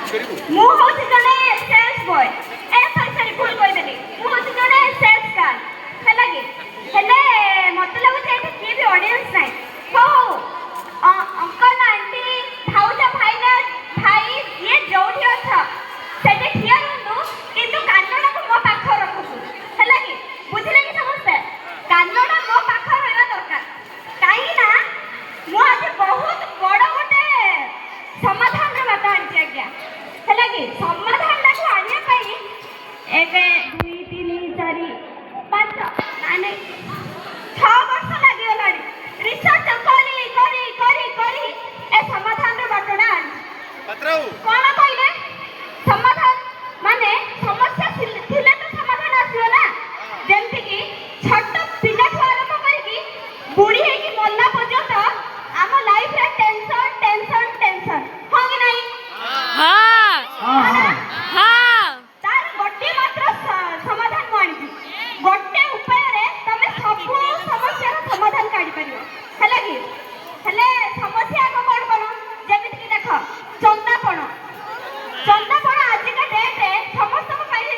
ମୁଁ ହଉଛି ଜଣେ ସେଲ୍ସ ବୟ ସରି ଭୁଲ କହିଦେଲି ମୁଁ ହଉଛି ଜଣେ ସେଲ୍ସ ଗାର୍ଲ ହେଲା କି ହେଲେ ମତେ ଲାଗୁଛି ଏଠି କିଏ ବି ଅଡିଏନ୍ସ ନାହିଁ ହଉ ଅଙ୍କଲ ଆଣ୍ଟି ଭାଉଜ ଭାଇ ଯିଏ ଯୋଉଠି ଅଛ ସେଠି ଠିଆ ରୁହନ୍ତୁ କିନ୍ତୁ କାନଟାକୁ ମୋ ପାଖରେ ରଖନ୍ତୁ ହେଲା କି ବୁଝିଲେ କି ସମସ୍ତେ କାନଟା ମୋ ପାଖରେ ରହିବା ଦରକାର କାହିଁକି ନା ମୁଁ ଆଜି ବହୁତ ବଡ଼ ଗୋଟେ ସମାଧାନର ବାଟ ଆଣିଛି ଆଜ୍ଞା ହେଲା କି ସମାଧାନଟାକୁ ଆଣିବା ପାଇଁ 1 2 3 4 5 ମାନେ 6 ବର୍ଷ ଲାଗିଗଲାଣି ରିସର୍ଚ୍ଚ କରି ଏ ସମାଧାନର ବାଟଟା ଆଣିଛି କ'ଣ କହିଲେ ସମାଧାନ ମାନେ ସମସ୍ୟା ଥିଲେ ତ ସମାଧାନ ଆସିବ ନା ଯେମିତିକି ଛୋଟ ପିଲାଠୁ ଆରମ୍ଭ କରିକି ବୁଢ଼ୀ ହେଇକି ମଲା ପର୍ଯ୍ୟନ୍ତ ଆମ ଲାଇଫରେ ଟେନସନ ହଁ କି ନାହିଁ ତାର ଗୋଟିଏ ମାତ୍ର ସମାଧାନ ମୁଁ ଆଣିଛି ଗୋଟେ ଉପାୟରେ ତମେ ସବୁ ସମସ୍ୟାର ସମାଧାନ କାଢ଼ିପାରିବ ହେଲା କି ହେଲେ ସମସ୍ୟା ଆଗ କ'ଣ ଯେମିତିକି ଦେଖ ଚନ୍ଦାପଣ ଆଜିକା ଡେଟ୍ରେ ସମସ୍ତଙ୍କ ପାଇଁ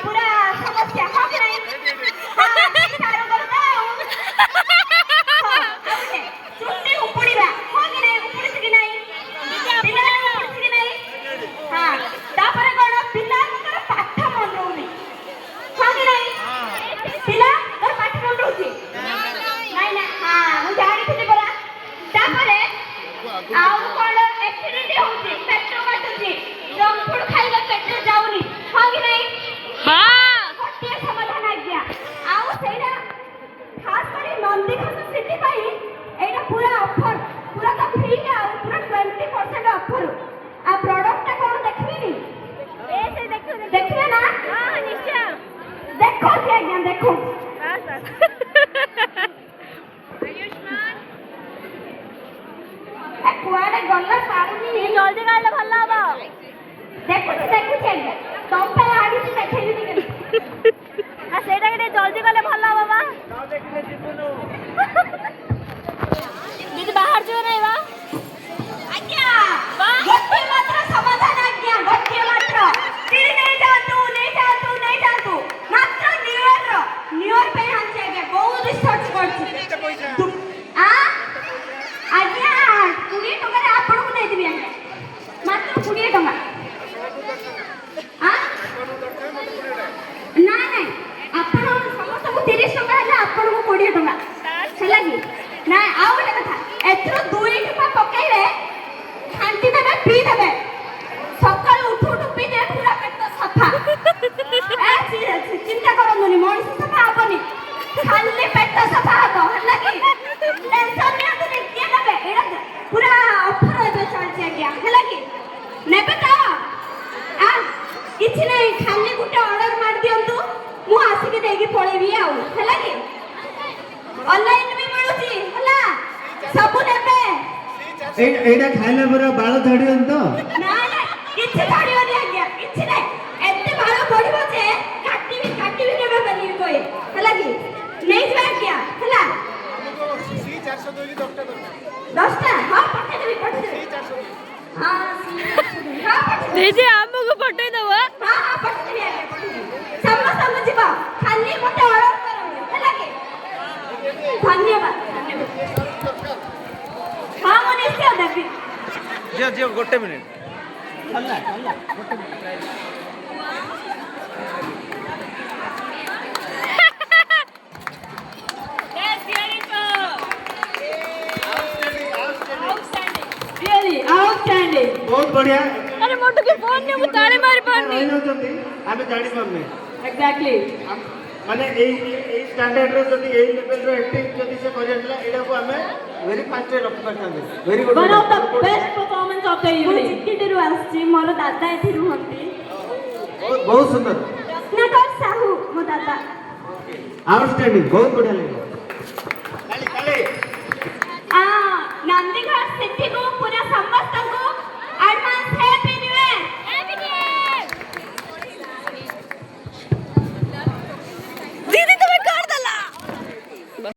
ପୁରା ସମସ୍ୟା ହଁ କି ନାହିଁ ଚୁଟି ଉପୁଡ଼ିବା ହଁ କି ନାହିଁ ଉପୁଡ଼ିଛି କି ନାହିଁ ପିଲାମାନେ ଉପୁଡ଼ିଛି କି ନାହିଁ ହଁ ତାପରେ କ'ଣ ପିଲାଙ୍କର ପାଠ ମନେ ରହୁନି ହଁ କି ନାହିଁ ପିଲାଙ୍କର ପାଠ ମନେ ରହୁଛି ନାଇଁ ନା ହଁ ମୁଁ ଜାଣିଥିଲି ପରା ତାପରେ ଆଉ କ'ଣ ଏସିଡିଟି ହଉଛି ପେଟ କାଟୁଛି ଜଙ୍କ ଫୁଡ୍ ଖାଇଲେ ପେଟରେ ଯାଉନି ହଁ କି ନାହିଁ ଗୋଟିଏ ସମାଧାନ ଆଜ୍ଞା ଆଉ ସେଇଟା ଖାସ କରି ନନ୍ଦିଘୋଷ ସିଟି ପାଇଁ ଏଇଟା ପୁରା ଅଫର ପୁରା ତ ଫ୍ରି ଆଉ ପୁରା 20% ଅଫର ଆଉ ପ୍ରଡକ୍ଟଟା କ'ଣ ଦେଖିବେନି ଦେଖିବେ ନା ନିଶ୍ଚୟ ଦେଖୁଛି ଆଜ୍ଞା ଦେଖୁଛି କୁଆଡ଼େ ଗଲା ପାରୁନି ଜଲ୍ଦି କାଢ଼ିଲେ ଭଲ ହବ ଦେଖୁଛି ଆଜ୍ଞା ତମ ପାଇଁ ଆଣିଛି ଦେଖେଇବି ଟିକେ ସେଇଟା ଟିକେ ଜଲ୍ଦି କଲେ ଭଲ ହବ ବା ଦିଦି ବାହାର ଯିବ ନାହିଁ ବା ଆଜ୍ଞା ଗୋଟିଏ ମାତ୍ର ସମାଧାନ ଆଜ୍ଞା ଗୋଟିଏ ମାତ୍ର କିଣି ନେଇଯାଆନ୍ତୁ ମାତ୍ର ନ୍ୟୁ ଇୟର ପାଇଁ ଆଣିଛି ଆଜ୍ଞା ବହୁତ ରିସର୍ଚ୍ଚ କରିଛି ଆଜ୍ଞା 20 ଟଙ୍କାରେ ଆପଣଙ୍କୁ ଦେଇଦେବି ଆଜ୍ଞା ମାତ୍ର 20 ଟଙ୍କା ନାଇଁ ଆପଣ ସମସ୍ତଙ୍କୁ 30 ଟଙ୍କା ହେଲେ ଆପଣଙ୍କୁ 20 ଟଙ୍କା ହେଲା କି ନାଇଁ ଆଉ ଗୋଟେ କଥା ଏଥିରୁ 2 ଟଙ୍କା ପକେଇଲେ ଖାଣ୍ଟି ଦେବେ ପିଇ ଦେବେ ସକାଳୁ ଉଠୁ ପିଇଦେବେ ପୁରା ପେଟ ସଫା ଚିନ୍ତା କରନ୍ତୁନି ମଣିଷ ସଫା ହବନି ଖାଲି ପେଟ ସଫା ହବ ହେଲା କି ଟେନସନ ନିଅନ୍ତୁନି କିଏ ନେବେ ଏଇଟା ପୁରା ଅଫର ଏବେ ଚାଲିଛି ଆଜ୍ଞା ହେଲା କି ନେବେ ତ କିଛି ନାହିଁ ଖାଲି ଗୋଟେ ଅର୍ଡର ମାରି ଦିଅନ୍ତୁ ମୁଁ ଆସିକି ଦେଇକି ପଳେଇବି ଆଉ ହେଲା କି ଅନଲାଇନ ବି ମିଳୁଛି ହେଲା ସବୁ ନେବେ ଏଇଟା ଖାଇଲା ପରେ ବାଳ ଝଡ଼ିବନି ତ ନାଇଁ କିଛି ଝଡ଼ିବନି ଆଜ୍ଞା କିଛି ନାହିଁ ଏତେ ବାଳ ପଡ଼ିବ ଯେ କାଟିବି ନେବେ ବୋଲି କହେ ହେଲା କି ନେଇଯିବେ ଆଜ୍ଞା ହେଲା 10ଟା ହଁ ପଠେଇଦେବି ହଁ ଦିଦି ଆମକୁ ପଠେଇଦବ ହଁ ପଠେଇଦେବି ଆଜ୍ଞା ସମସ୍ତଙ୍କୁ ଯିବ ଖାଲି ଗୋଟେ ଅର୍ଡର କରନ୍ତୁ ହେଲା କି ଧନ୍ୟବାଦ ହଁ ମୁଁ ନିଶ୍ଚୟ ଦେବି ଝିଅ ଗୋଟେ ମିନିଟ୍ बहुत बढ़िया अरे मोटू के फोन ने ताले मारी पानी आमे जानि पारने एग्जैक्टली माने ए स्टैंडर्ड रो जदी ए लेवल रो एक्टिंग जदी से करियला एडा को आमे वेरी फास्ट रख पाथांदे very good one of the best performance of the evening चिकिटिरु आछि मोर दादा एथि रुहंती बहुत सुंदर रत्नाकर साहू मो दादा आउटस्टैंडिंग बहुत बढ़िया लगे